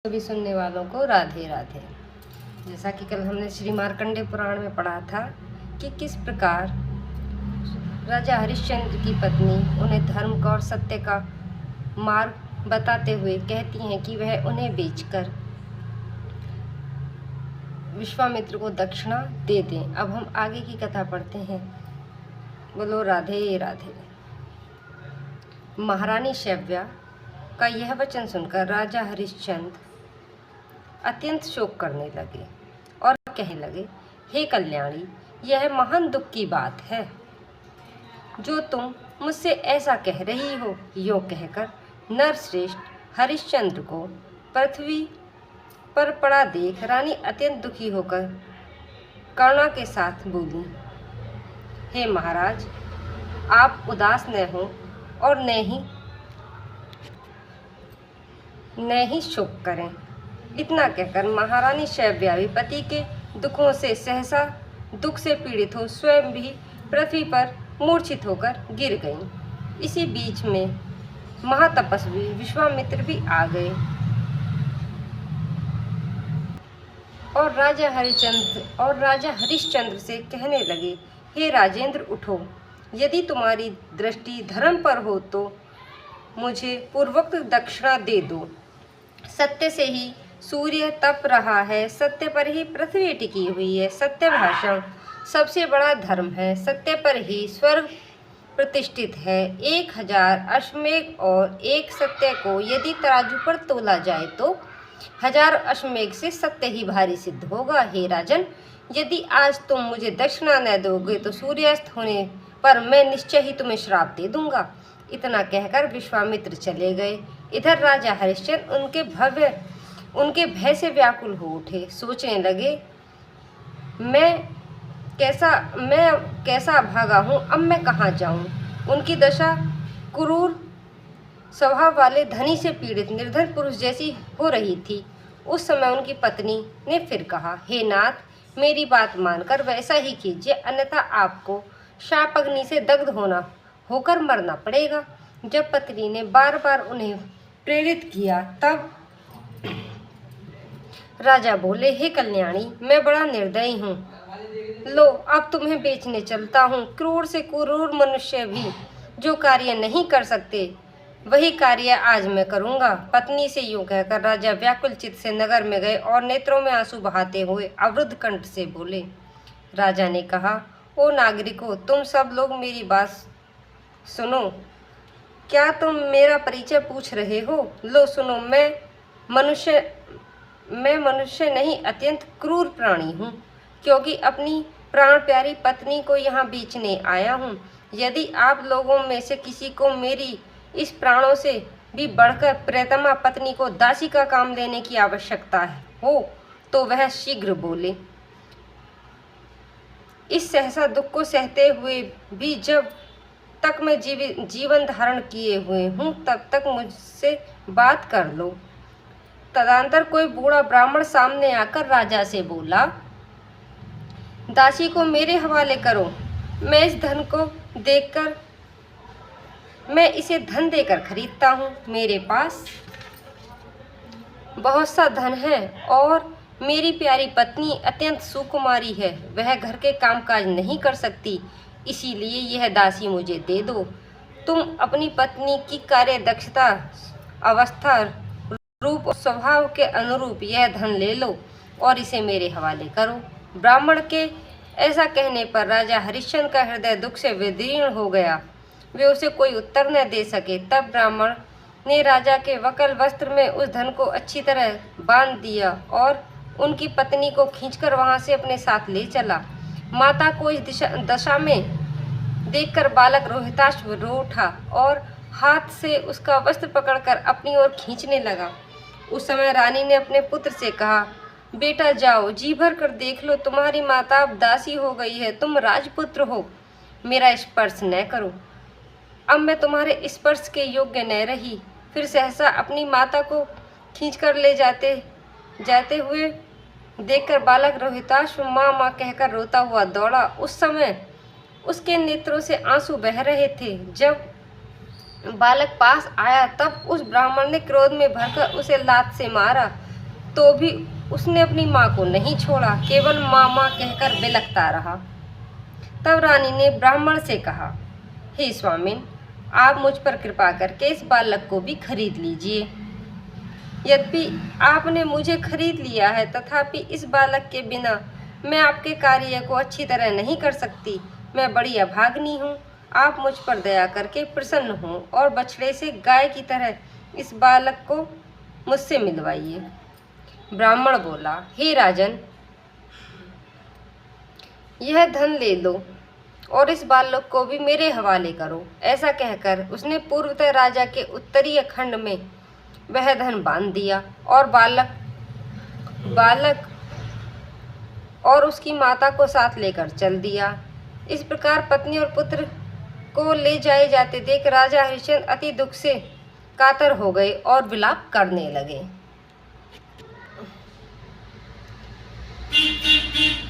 सभी सुनने वालों को राधे राधे। जैसा कि कल हमने श्री मार्कंडेय पुराण में पढ़ा था कि किस प्रकार राजा हरिश्चंद्र की पत्नी उन्हें धर्म का और सत्य का मार्ग बताते हुए कहती हैं कि वह उन्हें बेचकर विश्वामित्र को दक्षिणा दे दें। अब हम आगे की कथा पढ़ते हैं। बोलो राधे राधे। महारानी शैव्या का यह वचन सुनकर राजा हरिश्चंद्र अत्यंत शोक करने लगे और कहने लगे, हे कल्याणी, यह महान दुख की बात है जो तुम मुझसे ऐसा कह रही हो। यो कहकर नरश्रेष्ठ हरिश्चंद्र को पृथ्वी पर पड़ा देख रानी अत्यंत दुखी होकर करुणा के साथ बोली, हे महाराज, आप उदास न हो और न ही शोक करें। इतना कहकर महारानी शैव्या भी पति के दुखों से सहसा दुख से पीड़ित हो स्वयं भी पृथ्वी पर मूर्छित होकर गिर गईं। इसी बीच में महातपस्वी विश्वामित्र भी आ गए और राजा हरिश्चंद्र से कहने लगे, हे राजेंद्र, उठो। यदि तुम्हारी दृष्टि धर्म पर हो तो मुझे पूर्वोक्त दक्षिणा दे दो। सत्य से ही सूर्य तप रहा है, सत्य पर ही पृथ्वी टिकी हुई है। सत्य भाषण सबसे बड़ा धर्म है, सत्य पर ही स्वर्ग प्रतिष्ठित है। 1000 अश्वमेघ और एक सत्य को यदि तराजू पर तोला जाए तो 1000 अश्वमेघ से सत्य ही भारी सिद्ध होगा। हे राजन, यदि आज तुम मुझे दक्षिणा न दोगे तो सूर्यास्त होने पर मैं निश्चय ही तुम्हें श्राप दे दूंगा। इतना कहकर विश्वामित्र चले गए। इधर राजा हरिश्चंद्र उनके भय से व्याकुल हो उठे। सोचने लगे, मैं कैसा भागा हूँ, अब मैं कहाँ जाऊँ। उनकी दशा क्रूर स्वभाव वाले धनी से पीड़ित निर्धन पुरुष जैसी हो रही थी। उस समय उनकी पत्नी ने फिर कहा, हे नाथ, मेरी बात मानकर वैसा ही कीजिए, अन्यथा आपको शाप अग्नि से दग्ध होकर मरना पड़ेगा। जब पत्नी ने बार बार उन्हें प्रेरित किया तब राजा बोले, हे कल्याणी, मैं बड़ा निर्दयी हूँ। लो, अब तुम्हें बेचने चलता हूँ। क्रूर से क्रूर मनुष्य भी जो कार्य नहीं कर सकते वही कार्य आज मैं करूँगा। पत्नी से यूँ कहकर राजा व्याकुल चित्त से नगर में गए और नेत्रों में आंसू बहाते हुए अवरुद्ध कंठ से बोले। राजा ने कहा, ओ नागरिकों, तुम सब लोग मेरी बात सुनो। क्या तुम मेरा परिचय पूछ रहे हो? लो सुनो, मैं मनुष्य नहीं, अत्यंत क्रूर प्राणी हूँ, क्योंकि अपनी प्राण प्यारी पत्नी को यहाँ बेचने आया हूँ। यदि आप लोगों में से किसी को मेरी इस प्राणों से भी बढ़कर प्रियतमा पत्नी को दासी का काम लेने की आवश्यकता हो तो वह शीघ्र बोले। इस सहसा दुख को सहते हुए भी जब तक मैं जीवन धारण किए हुए हूँ तब तक मुझसे बात कर लो। तदंतर कोई बूढ़ा ब्राह्मण सामने आकर राजा से बोला, दासी को मेरे हवाले करो। मैं इसे धन देकर खरीदता हूँ। मेरे पास बहुत सा धन है और मेरी प्यारी पत्नी अत्यंत सुकुमारी है, वह घर के कामकाज नहीं कर सकती, इसीलिए यह दासी मुझे दे दो। तुम अपनी पत्नी की कार्य दक्षता, अवस्था, रूप और स्वभाव के अनुरूप यह धन ले लो और इसे मेरे हवाले करो। ब्राह्मण के ऐसा कहने पर राजा हरिश्चंद्र का हृदय दुख से विदीर्ण हो गया। वे उसे कोई उत्तर न दे सके। तब ब्राह्मण ने राजा के वकल वस्त्र में उस धन को अच्छी तरह बांध दिया और उनकी पत्नी को खींचकर वहां से अपने साथ ले चला। माता को इस दशा में देखकर बालक रोहिताश्व रो उठा और हाथ से उसका वस्त्र पकड़कर अपनी ओर खींचने लगा। उस समय रानी ने अपने पुत्र से कहा, बेटा जाओ, जी भर कर देख लो, तुम्हारी माता अब दासी हो गई है, तुम राजपुत्र हो, मेरा स्पर्श न करो। अब मैं तुम्हारे स्पर्श के योग्य न रही। फिर सहसा अपनी माता को खींचकर ले जाते हुए देखकर बालक रोहिताश्व माँ माँ कहकर रोता हुआ दौड़ा। उस समय उसके नेत्रों से आंसू बह रहे थे। जब बालक पास आया तब उस ब्राह्मण ने क्रोध में भरकर उसे लात से मारा। तो भी उसने अपनी माँ को नहीं छोड़ा, केवल मामा कहकर बिलखता रहा। तब रानी ने ब्राह्मण से कहा, हे स्वामिन, आप मुझ पर कृपा करके इस बालक को भी खरीद लीजिए। यद्यपि आपने मुझे खरीद लिया है, तथापि इस बालक के बिना मैं आपके कार्य को अच्छी तरह नहीं कर सकती। मैं बड़ी अभागिनी हूँ। आप मुझ पर दया करके प्रसन्न हों और बछड़े से गाय की तरह इस बालक को मुझसे मिलवाइए। ब्राह्मण बोला, हे राजन, यह धन ले लो और इस बालक को भी मेरे हवाले करो। ऐसा कहकर उसने पूर्वतः राजा के उत्तरीय खंड में वह धन बांध दिया और बालक और उसकी माता को साथ लेकर चल दिया। इस प्रकार पत्नी और पुत्र को ले जाए जाते देख राजा हरिश्चंद्र अति दुख से कातर हो गए और विलाप करने लगे।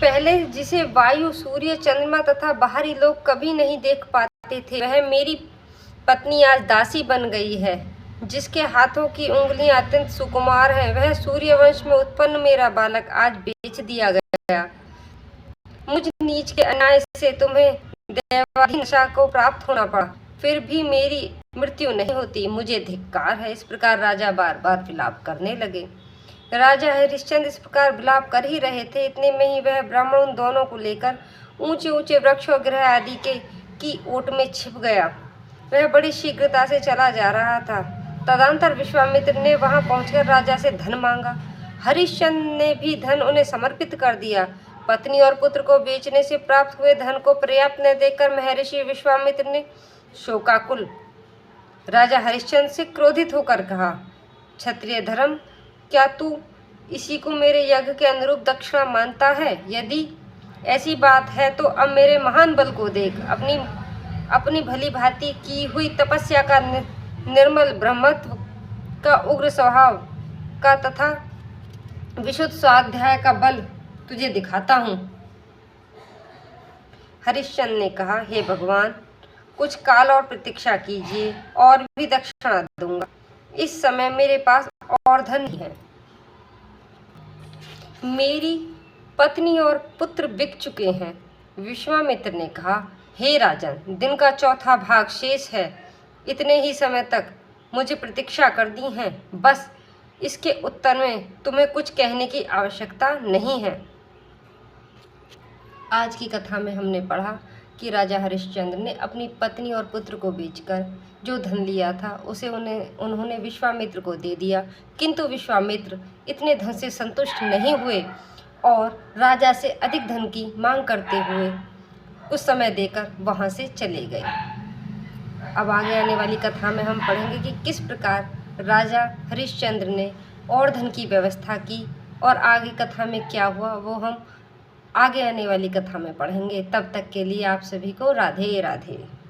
पहले जिसे वायु, सूर्य, चंद्रमा तथा बाहरी लोग कभी नहीं देख पाते थे, वह मेरी पत्नी आज दासी बन गई है। जिसके हाथों की उंगलियां अत्यंत सुकुमार हैं, वह सूर्यवंश में उत्पन्न मेरा बालक आज बेच दिया गया। मुझ नीच के अन्याय से तुम्हें दैवाधीनता को प्राप्त होना पड़ा, फिर भी मेरी मृत्यु नहीं होती। मुझे धिक्कार है। इस प्रकार राजा बार बार विलाप करने लगे। राजा हरिश्चंद्र इस प्रकार विलाप कर ही रहे थे, इतने में ही वह ब्राह्मण उन दोनों को लेकर ऊंचे ऊंचे वृक्षों, गृह आदि की ओट में छिप गया। वह बड़ी शीघ्रता से चला जा रहा था। तदंतर विश्वामित्र ने वहां पहुंचकर राजा से धन मांगा। हरिश्चंद्र ने भी धन उन्हें समर्पित कर दिया। पत्नी और पुत्र को बेचने से प्राप्त हुए धन को पर्याप्त न देखकर महर्षि विश्वामित्र ने शोकाकुल राजा हरिश्चंद्र से क्रोधित होकर कहा, क्षत्रिय धर्म, क्या तू इसी को मेरे यज्ञ के अनुरूप दक्षिणा मानता है? यदि ऐसी बात है तो अब मेरे महान बल को देख। अपनी भली भांति की हुई तपस्या का, निर्मल ब्रह्मत्व का, उग्र स्वभाव का तथा विशुद्ध स्वाध्याय का बल तुझे दिखाता हूँ। हरिश्चंद्र ने कहा, हे भगवान, कुछ काल और प्रतीक्षा कीजिए और भी दक्षिणा दूंगा। इस समय मेरे पास और धन नहीं है। मेरी पत्नी और पुत्र बिक चुके हैं। विश्वामित्र ने कहा, हे राजन, दिन का चौथा भाग शेष है। इतने ही समय तक मुझे प्रतीक्षा कर दी है। बस इसके उत्तर में तुम्हें कुछ कहने की आवश्यकता नहीं है। आज की कथा में हमने पढ़ा कि राजा हरिश्चंद्र ने अपनी पत्नी और पुत्र को बेचकर जो धन लिया था उसे उन्होंने विश्वामित्र को दे दिया, किंतु विश्वामित्र इतने धन से संतुष्ट नहीं हुए और राजा से अधिक धन की मांग करते हुए कुछ समय देकर वहां से चले गए। अब आगे आने वाली कथा में हम पढ़ेंगे कि किस प्रकार राजा हरिश्चंद्र ने और धन की व्यवस्था की और आगे कथा में क्या हुआ वो हम आगे आने वाली कथा में पढ़ेंगे। तब तक के लिए आप सभी को राधे राधे।